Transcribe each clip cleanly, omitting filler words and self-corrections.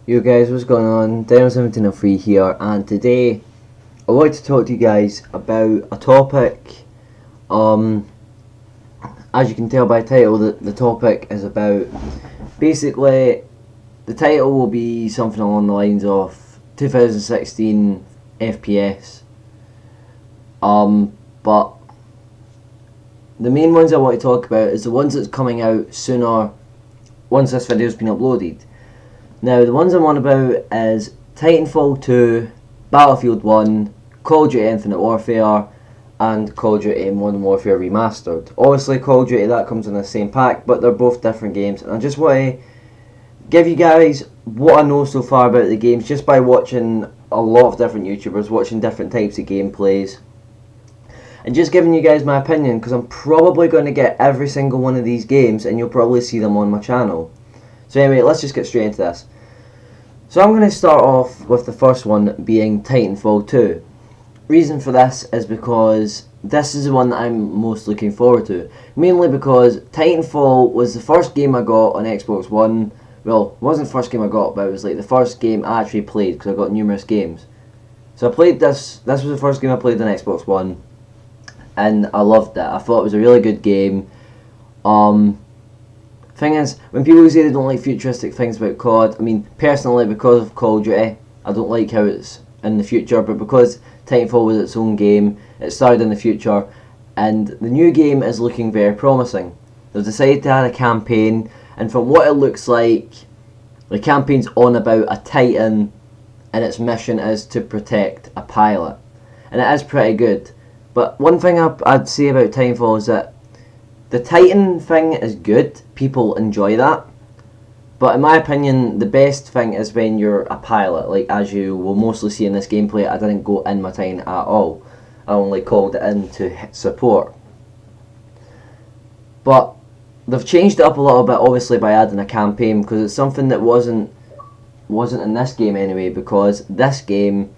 Yo guys, what's going on? Demo1703 here, and today I'd like to talk to you guys about a topic. As you can tell by the title, the topic is about, basically, the title will be something along the lines of 2016 FPS. But the main ones I want to talk about is the ones that's coming out sooner once this video's been uploaded. Now, the ones I'm on about is Titanfall 2, Battlefield 1, Call of Duty Infinite Warfare, and Call of Duty Modern Warfare Remastered. Obviously, Call of Duty, that comes in the same pack, but they're both different games. And I just want to give you guys what I know so far about the games, just by watching a lot of different YouTubers, watching different types of gameplays, and just giving you guys my opinion, because I'm probably going to get every single one of these games, and you'll probably see them on my channel. So anyway, let's just get straight into this. So I'm going to start off with the first one being Titanfall 2. Reason for this is because this is the one that I'm most looking forward to. Mainly because Titanfall was the first game I got on Xbox One. Well, it wasn't the first game I got, but it was like the first game I actually played, because I got numerous games. So I played this was the first game I played on Xbox One, and I loved it. I thought it was a really good game. Thing is, when people say they don't like futuristic things about COD, I mean, personally, because of Call of Duty, I don't like how it's in the future, but because Titanfall was its own game, it started in the future, and the new game is looking very promising. They've decided to add a campaign, and from what it looks like, the campaign's on about a Titan, and its mission is to protect a pilot. And it is pretty good. But one thing I'd say about Titanfall is that the Titan thing is good, people enjoy that, but in my opinion the best thing is when you're a pilot, like as you will mostly see in this gameplay. I didn't go in my Titan at all, I only called it in to support. But they've changed it up a little bit, obviously, by adding a campaign, because it's something that wasn't in this game anyway, because this game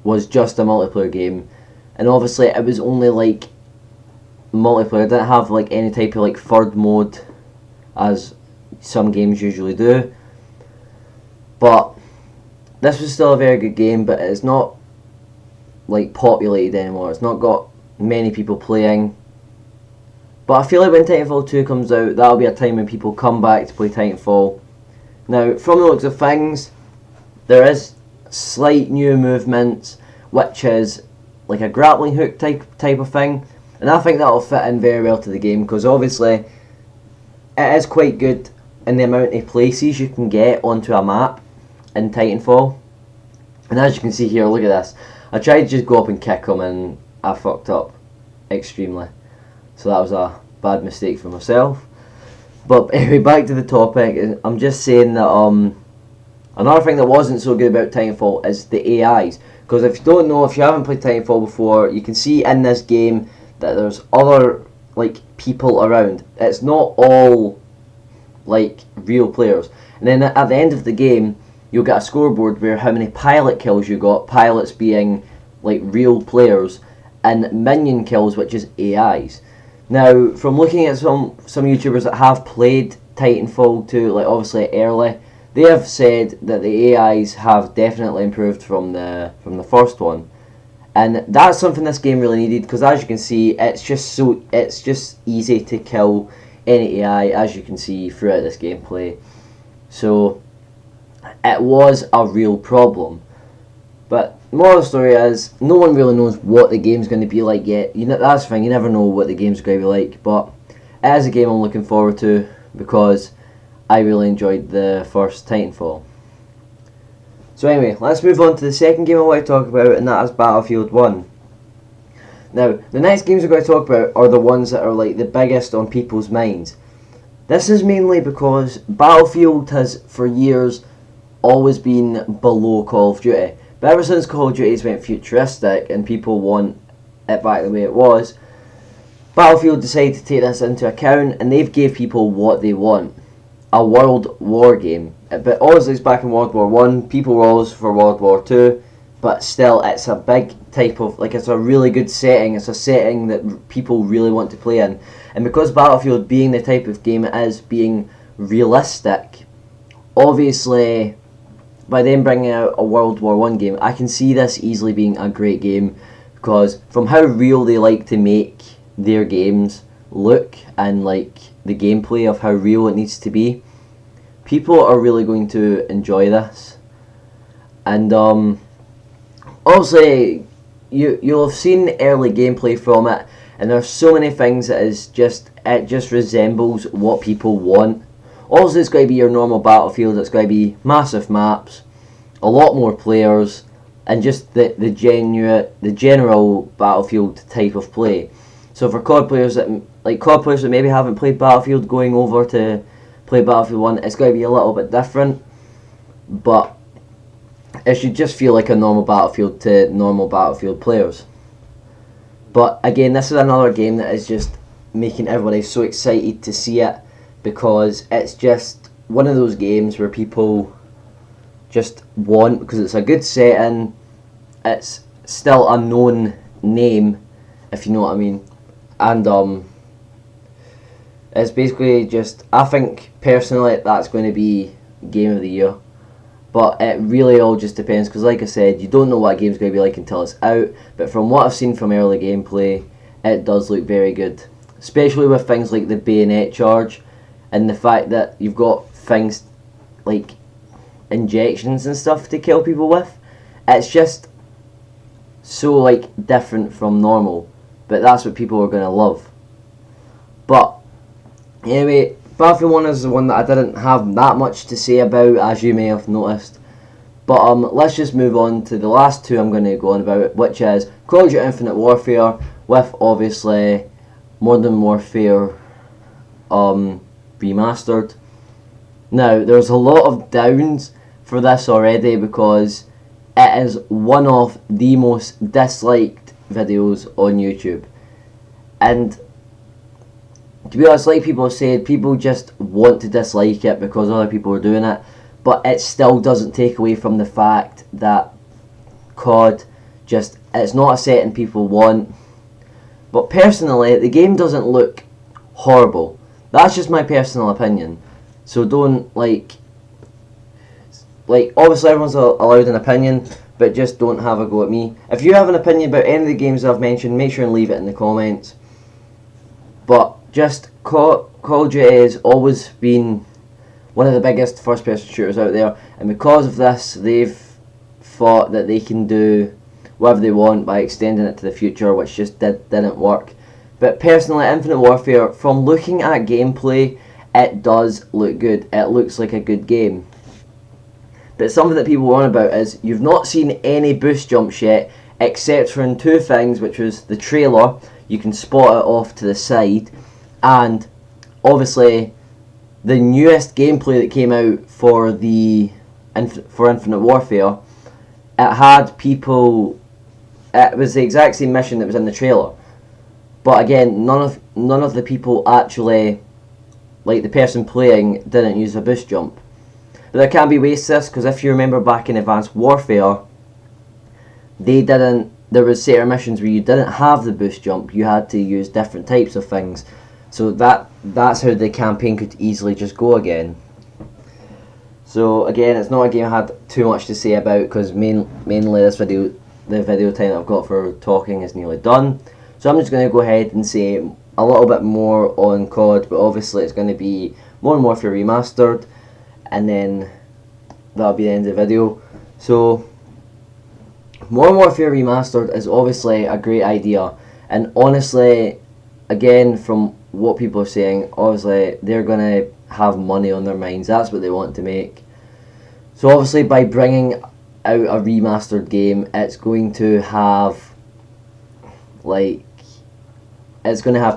was just a multiplayer game, and obviously it was only like multiplayer. It didn't have like any type of like third mode as some games usually do, but this was still a very good game, but it's not like populated anymore. It's not got many people playing, but I feel like when Titanfall 2 comes out, that'll be a time when people come back to play Titanfall. Now, from the looks of things, there is slight new movements, which is like a grappling hook type of thing. And I think that'll fit in very well to the game, because obviously it is quite good in the amount of places you can get onto a map in Titanfall. And as you can see here, look at this. I tried to just go up and kick him, and I fucked up extremely. So that was a bad mistake for myself. But anyway, back to the topic. I'm just saying that another thing that wasn't so good about Titanfall is the AIs. Because if you don't know, if you haven't played Titanfall before, you can see in this game that there's other like people around. It's not all like real players. And then at the end of the game, you'll get a scoreboard where how many pilot kills you got, pilots being like real players, and minion kills, which is AIs. Now, from looking at some YouTubers that have played Titanfall 2, like obviously early, they have said that the AIs have definitely improved from the first one. And that's something this game really needed, because as you can see, it's just easy to kill any AI, as you can see throughout this gameplay. So it was a real problem. But the moral of the story is, no one really knows what the game's going to be like yet. That's the thing, you never know what the game's going to be like. But it is a game I'm looking forward to, because I really enjoyed the first Titanfall. So anyway, let's move on to the second game I want to talk about, and that is Battlefield 1. Now, the next games we're going to talk about are the ones that are like the biggest on people's minds. This is mainly because Battlefield has, for years, always been below Call of Duty. But ever since Call of Duty's went futuristic and people want it back the way it was, Battlefield decided to take this into account, and they've gave people what they want. A World War game. But obviously it's back in World War 1, people were always for World War 2, but still it's a big type of, like, it's a really good setting, it's a setting that people really want to play in. And because Battlefield, being the type of game it is, being realistic, obviously by them bringing out a World War One game, I can see this easily being a great game, because from how real they like to make their games look, and like the gameplay of how real it needs to be, people are really going to enjoy this. And obviously you'll have seen early gameplay from it, and there's so many things that it just resembles what people want. Also, it's going to be your normal Battlefield. It's going to be massive maps, a lot more players, and just the general Battlefield type of play. So for COD players that maybe haven't played Battlefield, going over to play Battlefield 1, it's going to be a little bit different, but it should just feel like a normal Battlefield to normal Battlefield players. But again, this is another game that is just making everybody so excited to see it, because it's just one of those games where people just want, because it's a good setting, it's still a known name, if you know what I mean, and it's basically just, I think personally that's going to be Game of the Year. But it really all just depends, because like I said, you don't know what a game's going to be like until it's out, but from what I've seen from early gameplay, it does look very good. Especially with things like the bayonet charge, and the fact that you've got things like injections and stuff to kill people with. It's just so like different from normal, but that's what people are going to love. But anyway, Battlefield 1 is the one that I didn't have that much to say about, as you may have noticed. But let's just move on to the last two I'm going to go on about, which is Call of Duty Infinite Warfare, with obviously Modern Warfare remastered. Now, there's a lot of downs for this already, because it is one of the most disliked videos on YouTube. And to be honest, like people said, people just want to dislike it because other people are doing it, but it still doesn't take away from the fact that COD it's not a setting people want. But personally, the game doesn't look horrible. That's just my personal opinion. So don't like obviously everyone's allowed an opinion, but just don't have a go at me. If you have an opinion about any of the games I've mentioned, make sure and leave it in the comments. But just Call of Duty has always been one of the biggest first-person shooters out there, and because of this, they've thought that they can do whatever they want by extending it to the future, which just didn't work. But personally, Infinite Warfare, from looking at gameplay, it does look good. It looks like a good game. But something that people warn about is you've not seen any boost jumps yet, except for in two things, which was the trailer. You can spot it off to the side, and obviously the newest gameplay that came out for Infinite Warfare. It had people. It was the exact same mission that was in the trailer, but again, none of the people actually, like the person playing, didn't use a boost jump. But there can be ways to this, because if you remember back in Advanced Warfare, there was certain missions where you didn't have the boost jump. You had to use different types of things. So that's how the campaign could easily just go again. So again, it's not a game I had too much to say about, because mainly the video time that I've got for talking is nearly done. So I'm just going to go ahead and say a little bit more on COD, but obviously it's going to be Modern Warfare Remastered, and then that'll be the end of the video. So Modern Warfare Remastered is obviously a great idea, and honestly, again, from what people are saying, obviously they're going to have money on their minds. That's what they want to make. So obviously by bringing out a remastered game, it's going to have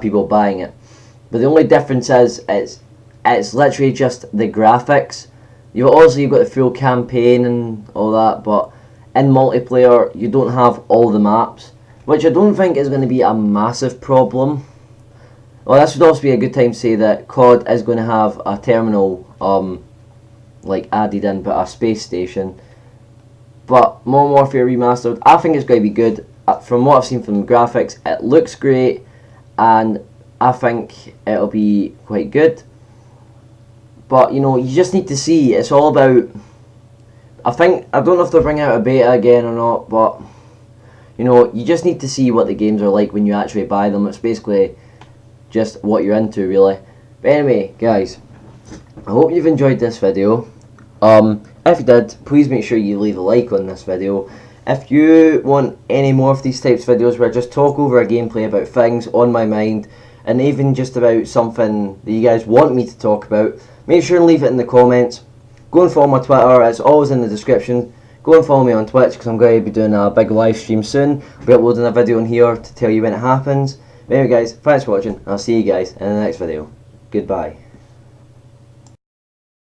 people buying it. But the only difference is it's literally just the graphics. You've got the full campaign and all that, but in multiplayer you don't have all the maps, which I don't think is going to be a massive problem. Well, this would also be a good time to say that COD is going to have a terminal added in, but a space station. But Modern Warfare Remastered, I think it's going to be good. From what I've seen from the graphics, it looks great, and I think it'll be quite good. But you know, you just need to see. It's all about I don't know if they'll bring out a beta again or not, but you know, you just need to see what the games are like when you actually buy them. It's basically just what you're into, really. But anyway, guys, I hope you've enjoyed this video. If you did, please make sure you leave a like on this video. If you want any more of these types of videos where I just talk over a gameplay about things on my mind, and even just about something that you guys want me to talk about, make sure and leave it in the comments. Go and follow my Twitter, it's always in the description. Go and follow me on Twitch because I'm going to be doing a big live stream soon. I'll be uploading a video on here to tell you when it happens. But anyway guys, thanks for watching. I'll see you guys in the next video. Goodbye.